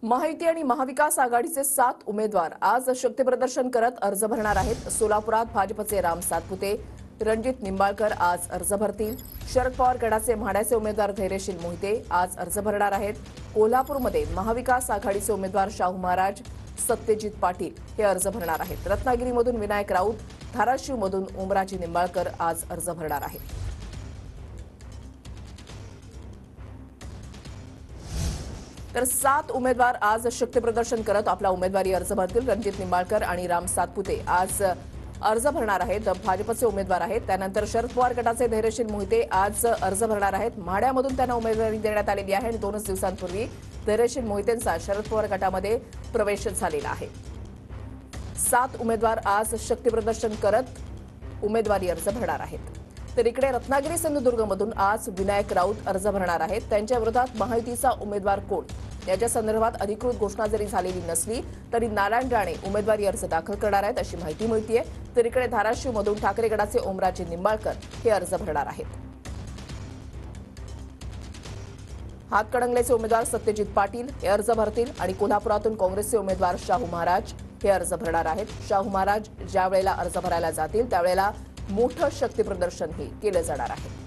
महायुती आणि महाविकास आघाडीचे 7 उमेदवार आज शक्तीप्रदर्शन करत अर्ज भरणार आहेत। सोलापुरात भाजपचे राम सातपुते, रणजित निंबाळकर आज अर्ज भरतील। शरद पवार गटाचे म्हाड्याचे उमेदवार धैर्यशील मोहिते आज अर्ज भरणार आहेत। कोल्हापूरमध्ये महाविकास आघाडीचे उमेदवार शाहू महाराज, सत्यजित पाटील हे अर्ज भरणार आहेत। रत्नागिरीमधून विनायक राऊत, धाराशिवमधून ओमराजे निंबाळकर आज अर्ज भरणार आहेत। तर 7 उमेदवार आज शक्तीप्रदर्शन करत आपला उमेदवारी अर्ज भरतील। रणजित निंबाळकर आणि राम सातपुते आज अर्ज भरणार आहेत, भाजपचे उमेदवार आहेत। त्यानंतर शरद पवार गटाचे धैर्यशील मोहिते आज अर्ज भरणार आहेत। म्हाड्यामधून त्यांना उमेदवारी देण्यात आलेली आहे आणि 2 दिवसांपूर्वी धैर्यशील मोहितेंचा शरद पवार गटामध्ये प्रवेश झालेला आहे। 7 उमेदवार आज शक्तीप्रदर्शन करत उमेदवारी अर्ज भरणार आहेत। तर इकडे रत्नागिरी सिंधुदुर्गमधून आज विनायक राऊत अर्ज भरणार आहेत। त्यांच्या विरोधात महायुतीचा उमेदवार कोण याच्या संदर्भात अधिकृत घोषणा जरी झालेली नसली तरी नारायण राणे उमेदवारी अर्ज दाखल करणार आहेत अशी माहिती मिळतेय। तर इकडे धाराशिवमधून ठाकरे गटाचे ओमराजे निंबाळकर हे अर्ज भरणार आहेत। हातकणंगलेचे उमेदवार सत्यजित पाटील हे अर्ज भरतील आणि कोल्हापुरातून काँग्रेसचे उमेदवार शाहू महाराज हे अर्ज भरणार आहेत। शाहू महाराज ज्या वेळेला अर्ज भरायला जातील त्यावेळेला मोठं शक्तीप्रदर्शनही केलं जाणार आहे।